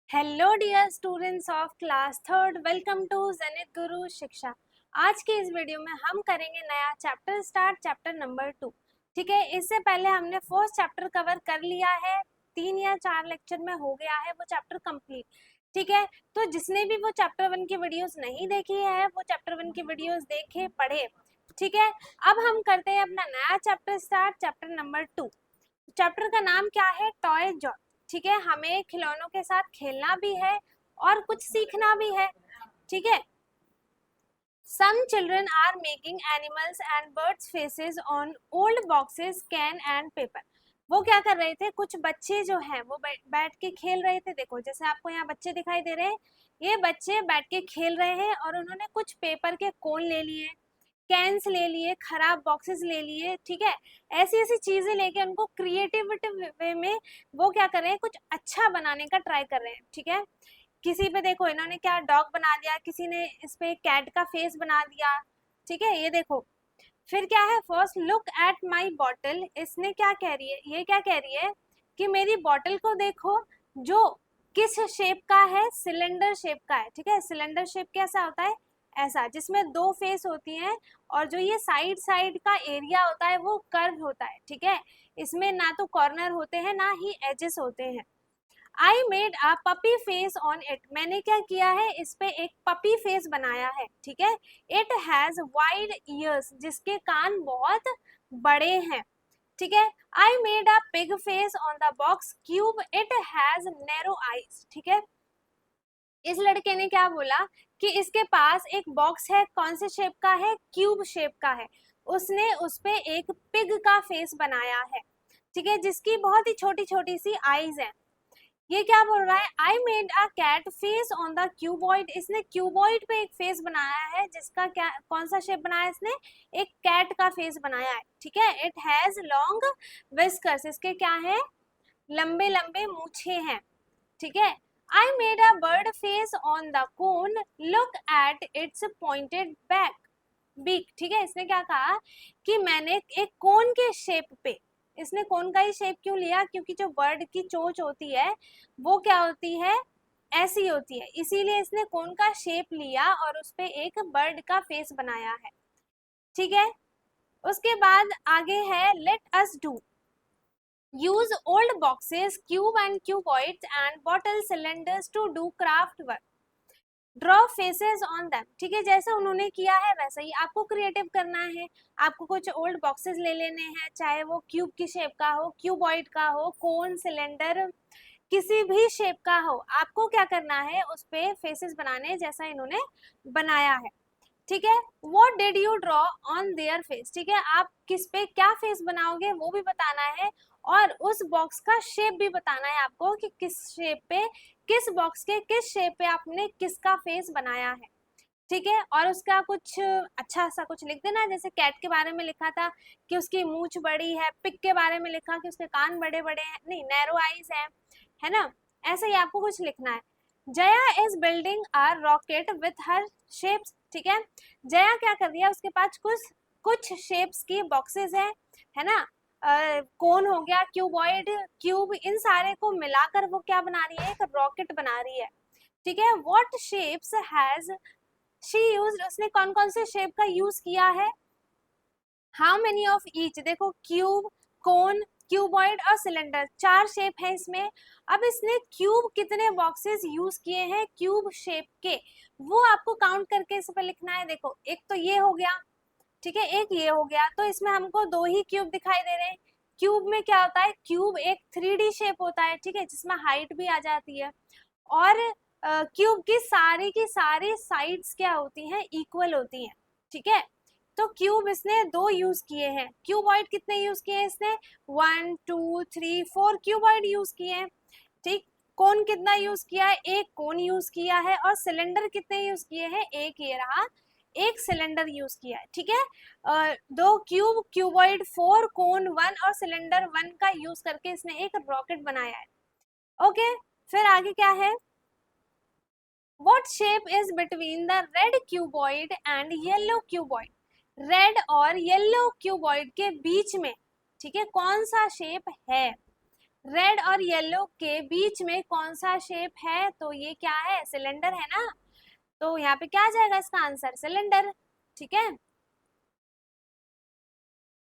Hello dear students of class third, welcome to Zenith Guru Shiksha. आज के इस वीडियो में हम करेंगे नया चैप्टर स्टार्ट, चैप्टर नंबर 2। ठीक है, इससे पहले हमने फर्स्ट चैप्टर कवर कर लिया है, 3 या 4 लेक्चर में हो गया है वो चैप्टर कंप्लीट। ठीक है, तो जिसने भी वो चैप्टर 1 की वीडियोस नहीं देखी है वो चैप्टर 1 की वीडियोस देखे पढ़े। ठीक है, अब हम करते हैं अपना नया chapter start, chapter number 2। Chapter का नाम क्या है? Toy Joy. ठीक है, हमें खिलौनों के साथ खेलना भी है और कुछ सीखना भी है। ठीक है, some children are making animals and birds faces on old boxes, can and paper। वो क्या कर रहे थे? कुछ बच्चे जो हैं वो बैठ के खेल रहे थे। देखो जैसे आपको यहाँ बच्चे दिखाई दे रहे हैं, ये बच्चे बैठ के खेल रहे हैं और उन्होंने कुछ पेपर के कोन ले लिए, कैंस ले लिए, खराब बॉक्सेस ले लिए। ठीक है, ऐसी ऐसी चीजें लेके उनको क्रिएटिविटी वे में वो क्या कर रहे हैं, कुछ अच्छा बनाने का ट्राई कर रहे हैं। ठीक है, किसी पे देखो इन्होंने क्या डॉग बना दिया, किसी ने इस पे कैट का फेस बना दिया। ठीक है, ये देखो। फिर क्या है, first look at my bottle. इसने क्या कह रही है, ये क्या कह रही है कि मेरी बॉटल को देखो, जो किस शेप का है? सिलेंडर शेप का है। ठीक है, सिलेंडर शेप कैसा होता है? ऐसा, जिसमें 2 फेस होती हैं और जो ये साइड साइड का एरिया होता है वो कर्व होता है। ठीक है, इसमें ना तो कॉर्नर होते हैं ना ही एजेस होते हैं। आई made a puppy face on it. मैंने क्या किया है, इस पे एक पपी फेस बनाया है। ठीक है, इट हैज वाइड ईयर्स, जिसके कान बहुत बड़े हैं। ठीक है, I made a pig face on the box cube, it has narrow eyes. ठीक है, इस लड़के ने क्या बोला कि इसके पास एक बॉक्स है, कौन से शेप का है? क्यूब शेप का है। उसने उस पे एक पिग का फेस बनाया है। ठीक है, जिसकी बहुत ही छोटी छोटी सी आईज है। ये क्या बोल रहा है? I made a cat face on the cuboid. इसने क्यूबॉइड पे एक फेस बनाया है, जिसका क्या, कौन सा शेप बनाया है इसने? एक कैट का फेस बनाया है। ठीक है, इट हैज लॉन्ग विस्कर्स। इसके क्या है? लंबे लंबे मूछे हैं। ठीक है, I made a bird face on the cone, look at its pointed back beak. ठीक है, इसने क्या कहा कि मैंने एक कोन के शेप पे, इसने कोन का ही शेप क्यों लिया? क्योंकि जो बर्ड की चोंच होती है वो क्या होती है? ऐसी होती है, इसीलिए इसने कोन का शेप लिया और उस पे एक बर्ड का फेस बनाया है। ठीक है, उसके बाद आगे है let us do. Use old boxes, cube and cuboids and bottle cylinders to do craft work, draw faces on them. ठीक है, जैसे उन्होंने किया है वैसा ही आपको क्रिएटिव करना है। आपको कुछ ओल्ड बॉक्सेस ले लेने हैं, चाहे वो क्यूब की शेप का हो, क्यूबॉइड का हो, कोन, सिलेंडर, किसी भी शेप का हो। आपको क्या करना है, उस पे फेसेस बनाने हैं जैसा इन्होंने बनाया है। ठीक है, what did you draw on their face. ठीक है, आप किस पे क्या फेस बनाओगे वो भी बताना है और उस बॉक्स का शेप भी बताना है आपको कि किस शेप पे, किस बॉक्स के किस शेप पे आपने किसका फेस बनाया है। ठीक है, और उसका कुछ अच्छा सा कुछ लिख देना, जैसे कैट के बारे में लिखा था कि उसकी मूंछ बड़ी है, पिग के बारे में लिखा कि उसके कान बड़े बड़े हैं, नहीं नैरो आईज है ना? ऐसे ही आपको कुछ लिखना है। Jaya is building a rocket with her shapes. ठीक है, जया क्या कर रही है, उसके पास कुछ कुछ शेप्स की बॉक्सेस है ना? कोन हो गया, क्यूबॉइड, क्यूब, इन सारे को मिलाकर वो क्या बना रही है? एक रॉकेट बना रही है। ठीक है, what shapes has she used. उसने कौन कौन से शेप का यूज किया है? How many of each. देखो क्यूब, कोन, क्यूबॉइड और सिलेंडर, 4 शेप है इसमें। अब इसने क्यूब कितने बॉक्सेस यूज किए हैं क्यूब शेप के, वो आपको काउंट करके इस पर लिखना है। देखो एक तो ये हो गया, ठीक है, एक ये हो गया, तो इसमें हमको 2 ही क्यूब दिखाई दे रहे हैं। क्यूब में क्या होता है? क्यूब एक 3D शेप होता है। ठीक है, जिसमें हाइट भी आ जाती है और क्यूब की सारी साइड्स क्या होती हैं? इक्वल होती हैं। ठीक है, तो क्यूब इसने 2 यूज किए हैं। क्यूबॉइड कितने यूज किए हैं इसने? 1 2 3 4 क्यूबॉइड यूज किए हैं। ठीक, कोन कितना यूज किया है? एक कोन यूज किया है। और सिलेंडर कितने यूज किए हैं? एक, ये रहा, एक सिलेंडर यूज किया है। ठीक है, 2 क्यूब, क्यूबॉइड 4, कोन 1 और सिलेंडर 1 का यूज करके इसने एक रॉकेट बनाया है। ओके, फिर आगे क्या है? What shape is between the red cuboid and yellow cuboid? Red और येलो क्यूबॉइड के बीच में, ठीक है, कौन सा शेप है? रेड और येलो के बीच में कौन सा शेप है? तो ये क्या है? सिलेंडर है ना। तो यहाँ पे क्या आ जाएगा इसका आंसर? सिलेंडर। ठीक है।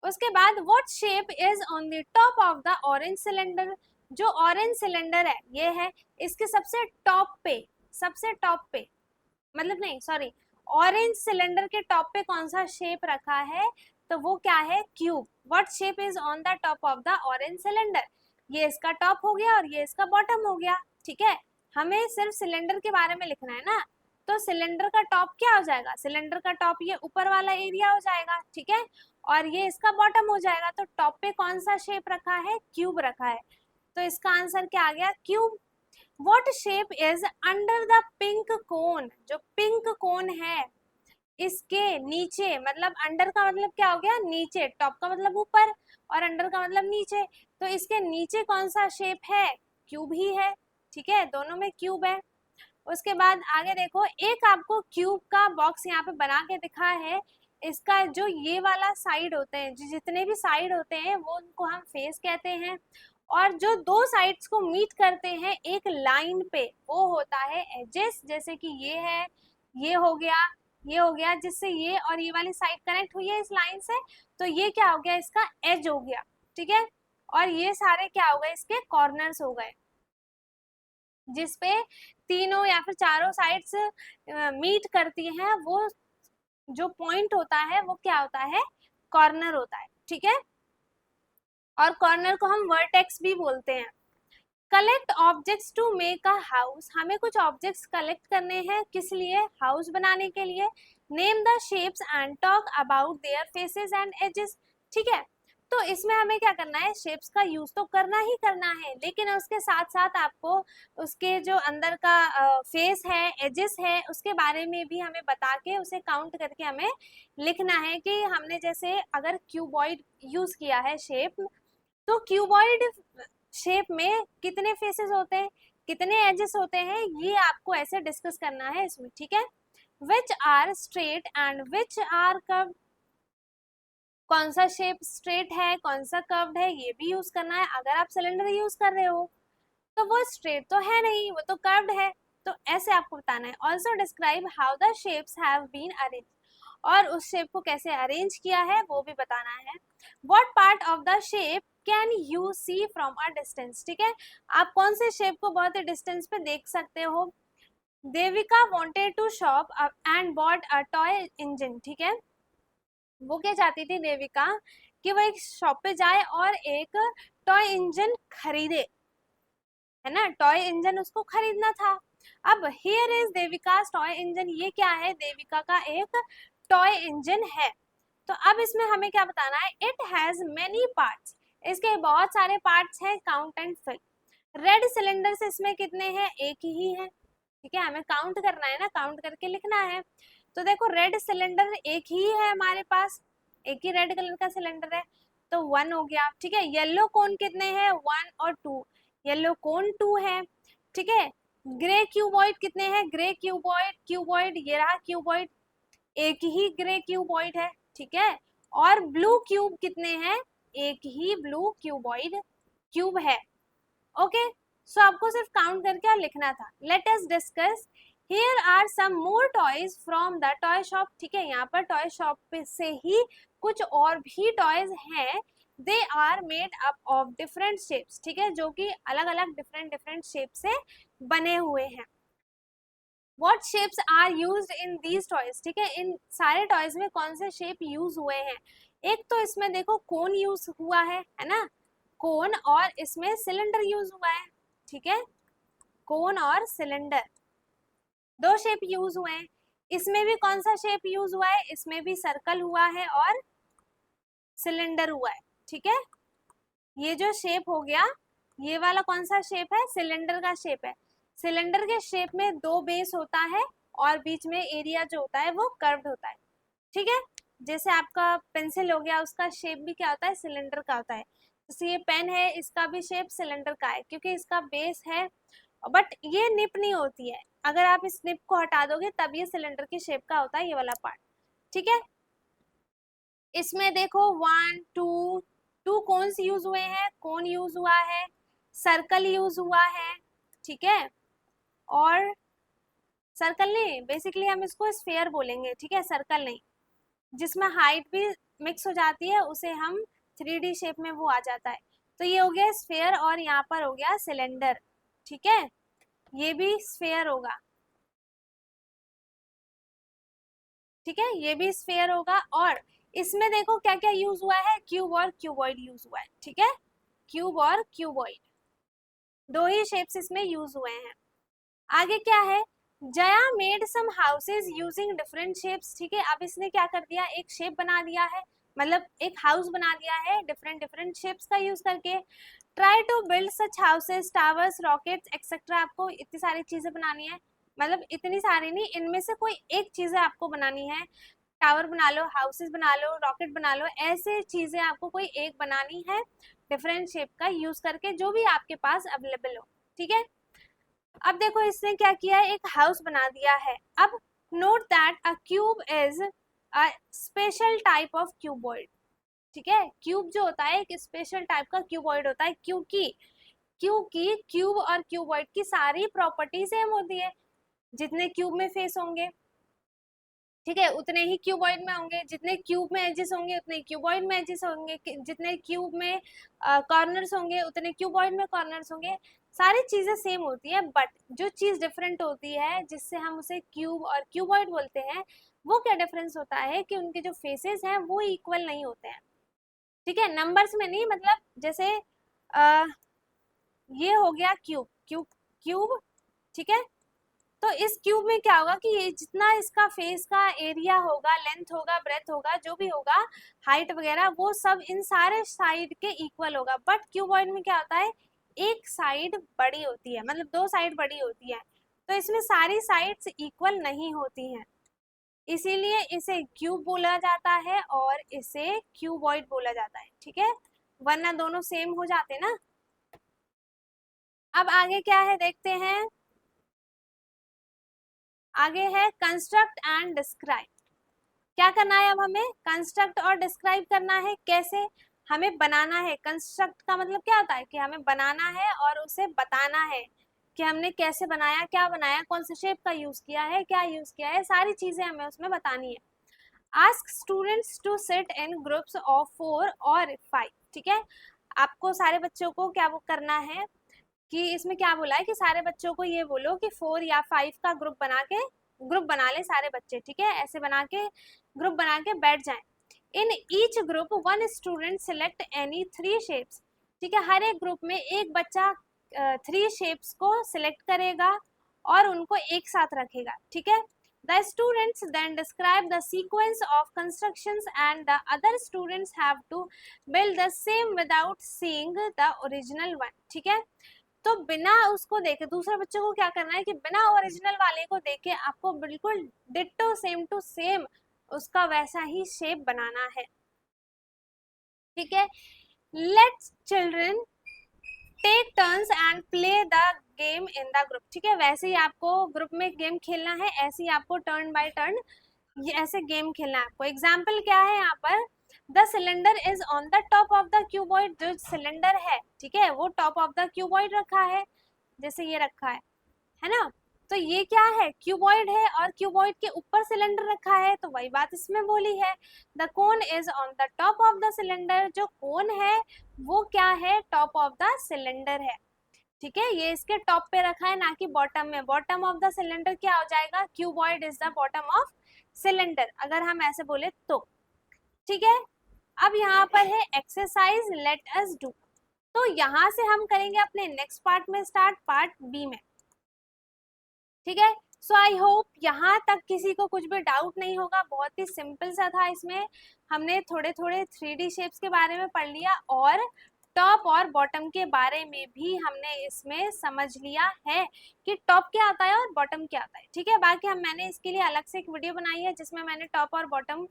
उसके बाद what shape is on the top of the orange cylinder? जो ऑरेंज सिलेंडर है ये है, इसके सबसे टॉप पे मतलब नहीं सॉरी, ऑरेंज सिलेंडर के टॉप पे कौन सा शेप रखा है? तो वो क्या है? Cube. What shape is on the top of the orange cylinder? ये इसका टॉप हो गया और ये इसका बॉटम हो गया। ठीक है, हमें सिर्फ सिलेंडर के बारे में लिखना है ना। तो सिलेंडर का टॉप क्या हो जाएगा? सिलेंडर का टॉप ये ऊपर वाला एरिया हो जाएगा। ठीक है, और ये इसका बॉटम हो जाएगा। तो टॉप पे कौन सा शेप रखा है? क्यूब रखा है। तो इसका आंसर क्या आ गया? Cube. What shape is under the pink cone? जो पिंक कोन है इसके नीचे, मतलब अंडर का मतलब क्या हो गया? नीचे। टॉप का मतलब ऊपर और अंडर का मतलब नीचे। तो इसके नीचे कौन सा शेप है? क्यूब ही है। ठीक है, दोनों में क्यूब है। उसके बाद आगे देखो, एक आपको क्यूब का बॉक्स यहाँ पे बना के दिखा है। इसका जो ये वाला साइड होते हैं, जितने भी साइड होते हैं वो उनको हम फेस कहते हैं। और जो दो साइड्स को मीट करते हैं एक लाइन पे वो होता है एजेस। जैसे कि ये है, ये हो गया, ये हो गया, जिससे ये और ये वाली साइड कनेक्ट हुई है इस लाइन से। तो ये क्या हो गया? इसका एज हो गया। ठीक है, और ये सारे क्या हो गए? इसके कॉर्नर्स हो गए, जिसपे तीनों या फिर चारों साइड्स मीट करती हैं। वो जो पॉइंट होता है वो क्या होता है? कॉर्नर होता है। ठीक है, और कॉर्नर को हम वर्टेक्स भी बोलते हैं। Collect objects to make a house. हमें कुछ ऑब्जेक्ट्स कलेक्ट करने हैं, किस लिए? हाउस बनाने के लिए। Name the shapes and talk about their faces and edges. ठीक है, तो इसमें हमें क्या करना है? शेप्स का यूज तो करना ही करना है, लेकिन उसके साथ साथ आपको उसके जो अंदर का फेस है, एजेस है, उसके बारे में भी हमें बता के उसे काउंट करके हमें लिखना है कि हमने जैसे अगर क्यूबॉइड यूज किया है शेप, तो क्यूबॉइड शेप में कितने फेसेस होते हैं, कितने एजेस होते हैं, ये आपको ऐसे डिस्कस करना है इसमें। ठीक है, which are straight and which are curve. कौन सा शेप स्ट्रेट है, कौन सा कर्व्ड है, ये भी यूज करना है। अगर आप सिलेंडर यूज कर रहे हो तो वो स्ट्रेट तो है नहीं, वो तो कर्व्ड है। तो ऐसे आपको बताना है। Also describe how the shapes have been arrange. और उस शेप को कैसे अरेंज किया है वो भी बताना है। What part of the shape can you see from a distance. ठीक है, आप कौन से शेप को बहुत ही डिस्टेंस पे देख सकते हो? Devika wanted to shop and bought a toy engine. ठीक है, वो क्या चाहती थी देविका? कि वो एक शॉप पे जाए और एक टॉय इंजन खरीदे, है ना। टॉय इंजन उसको खरीदना था। अब here is Devika's toy engine. ये क्या है? देविका का एक टॉय इंजन है। तो अब इसमें हमें क्या बताना है? It has many parts. इसके बहुत सारे पार्ट्स हैं, count and fill. Red cylinder से इसमें कितने हैं? एक ही है। ठीक है, हमें काउंट करना है ना, काउंट करके लिखना है। तो देखो, रेड सिलेंडर एक ही है हमारे पास, एक ही रेड कलर का सिलेंडर है, तो 1 हो गया। ठीक है, येलो कोन कितने हैं? 1 और 2। येलो कोन 2 है। ठीक है, ग्रे क्यूबॉइड कितने हैं? ग्रे क्यूबॉइड ये रहा क्यूबॉइड, एक ही ग्रे क्यूबॉइड है। ठीक है, और ब्लू क्यूब कितने हैं? एक ही ब्लू क्यूबॉइड क्यूब है। ओके, सो आपको सिर्फ काउंट करके और लिखना था। Let us discuss. Here are some more toys from the toy shop. ठीक है, यहाँ पर टॉय शॉप से ही कुछ और भी टॉयज हैं। They are made up of different shapes. ठीक है, जो कि अलग अलग डिफरेंट शेप से बने हुए हैं। What shapes are used in these toys? ठीक है, इन सारे टॉयज में कौन से शेप यूज हुए हैं? एक तो इसमें देखो कोन यूज हुआ है ना, कोन, और इसमें सिलेंडर यूज हुआ है। ठीक है, कोन और सिलेंडर दो शेप यूज हुए हैं। इसमें भी कौन सा शेप यूज हुआ है? इसमें भी सर्कल हुआ है और सिलेंडर हुआ है। ठीक है, ये जो शेप हो गया, ये वाला कौन सा शेप है? सिलेंडर का शेप है। सिलेंडर के शेप में दो बेस होता है और बीच में एरिया जो होता है वो कर्व्ड होता है। ठीक है, जैसे आपका पेंसिल हो गया, उसका शेप भी क्या होता है? सिलेंडर का होता है। जैसे ये पेन है, इसका भी शेप सिलेंडर का है क्योंकि इसका बेस है, बट ये निप नहीं होती है। अगर आप इस निप को हटा दोगे तब ये सिलेंडर की शेप का होता है, ये वाला पार्ट। ठीक है, इसमें देखो 1 2 2 कोन्स यूज हुए हैं, कोन यूज हुआ है, सर्कल यूज हुआ है, ठीक है, और सर्कल नहीं, बेसिकली हम इसको स्फेयर बोलेंगे, ठीक है, सर्कल नहीं, जिसमें हाइट भी मिक्स हो जाती है उसे हम 3D शेप में वो आ जाता है। तो ये हो गया स्फेयर और यहाँ पर हो गया सिलेंडर, ठीक है, ये भी स्फेयर होगा, ठीक है, ये भी स्फेयर होगा। और इसमें देखो क्या क्या यूज हुआ है, क्यूब और क्यूबॉइड यूज हुआ है, ठीक है, क्यूब और क्यूबॉइड दो ही शेप्स इसमें यूज हुए हैं। आगे क्या है, Jaya made some houses using different shapes, ठीक है, अब इसने क्या कर दिया, एक शेप बना दिया है, मतलब एक हाउस बना दिया है डिफरेंट डिफरेंट शेप्स का यूज करके। Try to build such houses, towers, rockets etcetera, आपको इतनी सारी चीजें बनानी है, मतलब इतनी सारी नहीं, इनमें से कोई एक चीजें आपको बनानी है, टावर बना लो, हाउसेज बना लो, रॉकेट बना लो, ऐसे चीजें आपको कोई एक बनानी है डिफरेंट शेप का यूज करके, जो भी आपके पास अवेलेबल हो, ठीक है। अब देखो इसने क्या किया है, एक हाउस बना दिया है। अब note that a cube is a special type of cuboid, ठीक है, क्यूब जो होता है एक स्पेशल टाइप का क्यूबॉइड होता है, क्योंकि क्योंकि क्यूब और क्यूबॉइड की सारी प्रॉपर्टी सेम होती है, जितने क्यूब में फेस होंगे, ठीक है, उतने ही क्यूबॉइड में होंगे, जितने क्यूब में एजेस होंगे उतने क्यूबॉइड में एजेस होंगे, जितने क्यूब में कॉर्नर्स होंगे उतने क्यूबॉइड में कॉर्नर्स होंगे, सारी चीजें सेम होती है, बट जो चीज डिफरेंट होती है जिससे हम उसे क्यूब और क्यूबॉइड बोलते हैं, वो क्या डिफरेंस होता है कि उनके जो फेसेस हैं वो इक्वल नहीं होते हैं, ठीक है, नंबर्स में नहीं, मतलब जैसे आ, ये हो गया क्यूब क्यूब क्यूब, ठीक है, तो इस क्यूब में क्या होगा कि ये जितना इसका फेस का एरिया होगा, लेंथ होगा, ब्रेथ होगा, जो भी होगा, हाइट वगैरह, वो सब इन सारे साइड के इक्वल होगा। बट क्यूबॉइड में क्या होता है, एक साइड बड़ी होती है, मतलब दो साइड बड़ी होती है, तो इसमें सारी साइड्स इक्वल नहीं होती हैं, इसीलिए इसे क्यूब बोला जाता है और इसे क्यूबॉइड बोला जाता है, ठीक है, वरना दोनों सेम हो जाते ना। अब आगे क्या है देखते हैं, आगे है कंस्ट्रक्ट एंड डिस्क्राइब। क्या करना है, अब हमें कंस्ट्रक्ट और डिस्क्राइब करना है, कैसे, हमें बनाना है। कंस्ट्रक्ट का मतलब क्या होता है कि हमें बनाना है और उसे बताना है कि हमने कैसे बनाया, क्या बनाया, कौन से शेप का यूज किया है, क्या यूज किया है, सारी चीजें हमें उसमें बतानी है। Ask students to sit in groups of 4 और 5, ठीक है, आपको सारे बच्चों को क्या वो करना है कि इसमें क्या बोला है कि सारे बच्चों को ये बोलो कि 4 या 5 का ग्रुप बना ले सारे बच्चे, ठीक है, ऐसे बना के ग्रुप बना के बैठ जाएं। In each group one student select any 3 shapes, ठीक है, हर एक ग्रुप में एक बच्चा 3 शेप्स को सिलेक्ट करेगा और उनको एक साथ रखेगा, ठीक है। The students then describe the sequence of constructions and the other students have to build the same without seeing the original one, ठीक है। तो बिना उसको देखे, दूसरे बच्चों को क्या करना है कि बिना ओरिजिनल वाले को देखे आपको बिल्कुल डिट्टो सेम टू सेम उसका वैसा ही शेप बनाना है, ठीक है। Let's children take turns and play the game in the group, ठीक है, वैसे ही आपको ग्रुप में गेम खेलना है, ऐसे ही आपको टर्न बाय टर्न ये ऐसे गेम खेलना है आपको। एग्जाम्पल क्या है यहाँ पर, the cylinder is on the top of the cuboid, जो सिलेंडर है, ठीक है, वो टॉप ऑफ द क्यूबॉइड रखा है, जैसे ये रखा है ना, तो ये क्या है, क्यूबॉइड है और क्यूबॉइड के ऊपर सिलेंडर रखा है, तो वही बात इसमें बोली है। The cone is on the top of the cylinder, जो कोन है वो क्या है, टॉप ऑफ द सिलेंडर है, ठीक है, ये इसके टॉप पे रखा है ना कि बॉटम में। बॉटम ऑफ द सिलेंडर क्या हो जाएगा, cuboid is the bottom of cylinder, अगर हम ऐसे बोले तो, ठीक है। अब यहाँ पर है एक्सरसाइज लेट अस डू, तो यहाँ से हम करेंगे अपने नेक्स्ट पार्ट में स्टार्ट, पार्ट बी में, ठीक है। सो आई होप यहाँ तक किसी को कुछ भी डाउट नहीं होगा, बहुत ही सिंपल सा था, इसमें हमने थोड़े थोड़े 3D शेप्स के बारे में पढ़ लिया और टॉप और बॉटम के बारे में भी हमने इसमें समझ लिया है कि टॉप क्या आता है और बॉटम क्या आता है, ठीक है। बाकी मैंने इसके लिए अलग से एक वीडियो बनाई है जिसमें मैंने टॉप और बॉटम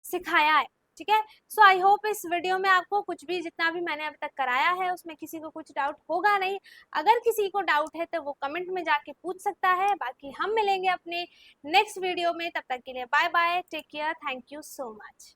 सिखाया है, ठीक है। सो आई होप इस वीडियो में आपको कुछ भी, जितना भी मैंने अभी तक कराया है उसमें किसी को कुछ डाउट होगा नहीं। अगर किसी को डाउट है तो वो कमेंट में जाके पूछ सकता है, बाकी हम मिलेंगे अपने नेक्स्ट वीडियो में, तब तक के लिए bye bye, take care, thank you so much.